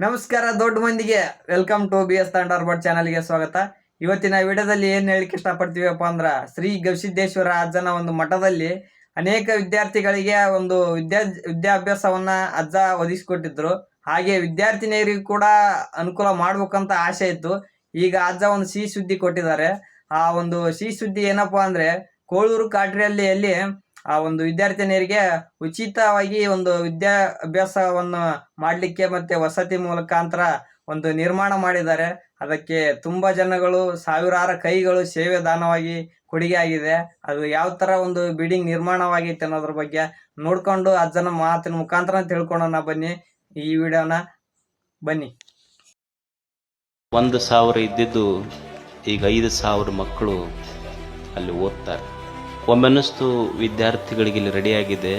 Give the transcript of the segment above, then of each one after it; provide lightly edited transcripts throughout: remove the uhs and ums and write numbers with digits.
ನಮಸ್ಕಾರ ದೊಡ್ಡ ಮಂದಿಗೆ ವೆಲ್ಕಮ್ ಟು BS ಥಂಡರ್ಬರ್ಡ್ ಚಾನಲ್ಗೆ ಸ್ವಾಗತ. ಇವತ್ತಿನ ವಿಡಿಯೋದಲ್ಲಿ ಏನ್ ಹೇಳಿಕ್ಕೆ ಇಷ್ಟಪಡ್ತೀವಪ್ಪ ಅಂದ್ರ ಶ್ರೀ ಗವಿಸಿದ್ದೇಶ್ವರ ಅಜ್ಜನ ಒಂದು ಮಠದಲ್ಲಿ ಅನೇಕ ವಿದ್ಯಾರ್ಥಿಗಳಿಗೆ ಒಂದು ವಿದ್ಯಾಭ್ಯಾಸವನ್ನ ಅಜ್ಜ ಒದಗಿಸಿಕೊಟ್ಟಿದ್ರು. ಹಾಗೆ ವಿದ್ಯಾರ್ಥಿನಿಯರಿಗೂ ಕೂಡ ಅನುಕೂಲ ಮಾಡ್ಬೇಕಂತ ಆಸೆ ಇತ್ತು. ಈಗ ಅಜ್ಜ ಒಂದು ಸಿಹಿ ಸುದ್ದಿ ಕೊಟ್ಟಿದ್ದಾರೆ. ಆ ಒಂದು ಸಿಹಿ ಸುದ್ದಿ ಏನಪ್ಪಾ ಅಂದ್ರೆ ಕೋಳೂರು ಕಾಟ್ರಿಯಲ್ಲಿ ಆ ಒಂದು ವಿದ್ಯಾರ್ಥಿನಿಯರಿಗೆ ಉಚಿತವಾಗಿ ಒಂದು ವಿದ್ಯಾಭ್ಯಾಸವನ್ನು ಮಾಡ್ಲಿಕ್ಕೆ ಮತ್ತೆ ವಸತಿ ಮುಖಾಂತರ ಒಂದು ನಿರ್ಮಾಣ ಮಾಡಿದ್ದಾರೆ. ಅದಕ್ಕೆ ತುಂಬಾ ಜನಗಳು ಸಾವಿರಾರು ಕೈಗಳು ಸೇವೆ ದಾನವಾಗಿ ಕೊಡುಗೆ ಆಗಿದೆ. ಅದು ಯಾವ ತರ ಒಂದು ಬಿಲ್ಡಿಂಗ್ ನಿರ್ಮಾಣವಾಗಿತ್ತು ಅನ್ನೋದ್ರ ಬಗ್ಗೆ ನೋಡ್ಕೊಂಡು ಅಜ್ಜನ ಮಾತಿನ ಮುಖಾಂತರ ತಿಳ್ಕೊಳ್ಳೋಣ ಬನ್ನಿ ಈ ವಿಡಿಯೋನ. ಬನ್ನಿ. 1,000 ಇದ್ದಿದ್ದು ಈಗ 5,000 ಮಕ್ಕಳು ಅಲ್ಲಿ ಓದ್ತಾರೆ. ಒಮ್ಮೆನ್ನಿಸ್ತು ವಿದ್ಯಾರ್ಥಿಗಳಿಗೆ ಇಲ್ಲಿ ರೆಡಿಯಾಗಿದೆ,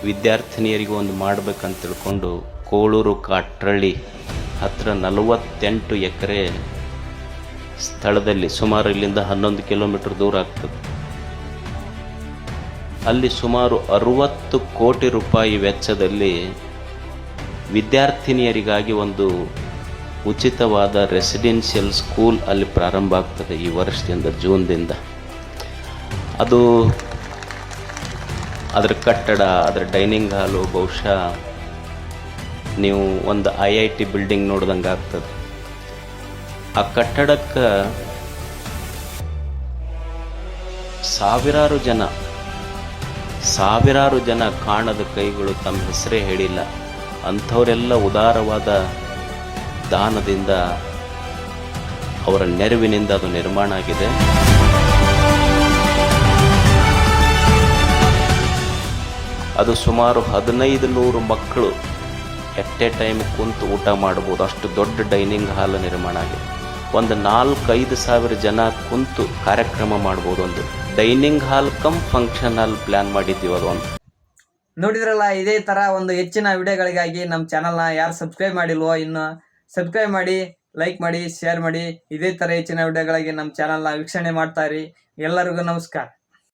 ವಿದ್ಯಾರ್ಥಿನಿಯರಿಗೂ ಒಂದು ಮಾಡ್ಬೇಕಂತ ತಿಳ್ಕೊಂಡು ಕೋಳೂರು ಕಾಟ್ರಳ್ಳಿ ಹತ್ರ 48 ಎಕರೆ ಸ್ಥಳದಲ್ಲಿ ಸುಮಾರು ಇಲ್ಲಿಂದ 11 ಕಿಲೋಮೀಟರ್ ದೂರ ಆಗ್ತದೆ. ಅಲ್ಲಿ ಸುಮಾರು 60 ಕೋಟಿ ರೂಪಾಯಿ ವೆಚ್ಚದಲ್ಲಿ ವಿದ್ಯಾರ್ಥಿನಿಯರಿಗಾಗಿ ಒಂದು ಉಚಿತವಾದ ರೆಸಿಡೆನ್ಷಿಯಲ್ ಸ್ಕೂಲ್ ಅಲ್ಲಿ ಪ್ರಾರಂಭ ಆಗ್ತದೆ ಈ ವರ್ಷದಿಂದ, ಜೂನ್ದಿಂದ. ಅದು ಅದರ ಕಟ್ಟಡ, ಅದರ ಡೈನಿಂಗ್ ಹಾಲು ಬಹುಶಃ ನೀವು ಒಂದು IIT ಬಿಲ್ಡಿಂಗ್ ನೋಡ್ದಂಗೆ ಆಗ್ತದೆ. ಆ ಕಟ್ಟಡಕ್ಕೆ ಸಾವಿರಾರು ಜನ ಕಾಣದ ಕೈಗಳು ತಮ್ಮ ಹೆಸರೇ ಹೇಳಿಲ್ಲ ಅಂಥವರೆಲ್ಲ ಉದಾರವಾದ ದಾನದಿಂದ, ಅವರ ನೆರವಿನಿಂದ ಅದು ನಿರ್ಮಾಣ ಆಗಿದೆ. ಅದು ಸುಮಾರು 1,500 ಮಕ್ಕಳು ಎಟ್ ಎ ಟೈಮ್ ಕುಂತು ಊಟ ಮಾಡ್ಬೋದು, ಅಷ್ಟು ದೊಡ್ಡ ಡೈನಿಂಗ್ ಹಾಲ್ ನಿರ್ಮಾಣ ಆಗಿದೆ. ಒಂದು 4-5 ಸಾವಿರ ಜನ ಕುಂತು ಕಾರ್ಯಕ್ರಮ ಮಾಡ್ಬೋದು. ಒಂದು dining hall come function hall plan ಮಾಡಿದ್ದೀವಿ. ಅದೊಂದು ನೋಡಿದ್ರಲ್ಲ. ಇದೇ ತರ ಒಂದು ಹೆಚ್ಚಿನ ವಿಡಿಯೋಗಳಿಗಾಗಿ ನಮ್ಮ ಚಾನಲ್ನ ಯಾರು ಸಬ್ಸ್ಕ್ರೈಬ್ ಮಾಡಿಲ್ವೋ ಇನ್ನು ಸಬ್ಸ್ಕ್ರೈಬ್ ಮಾಡಿ, ಲೈಕ್ ಮಾಡಿ, ಶೇರ್ ಮಾಡಿ. ಇದೇ ತರ ಹೆಚ್ಚಿನ ವಿಡಿಯೋಗಳಿಗೆ ನಮ್ಮ ಚಾನಲ್ನ ವೀಕ್ಷಣೆ ಮಾಡ್ತಾ ಇರಿ. ಎಲ್ಲರಿಗೂ ನಮಸ್ಕಾರ.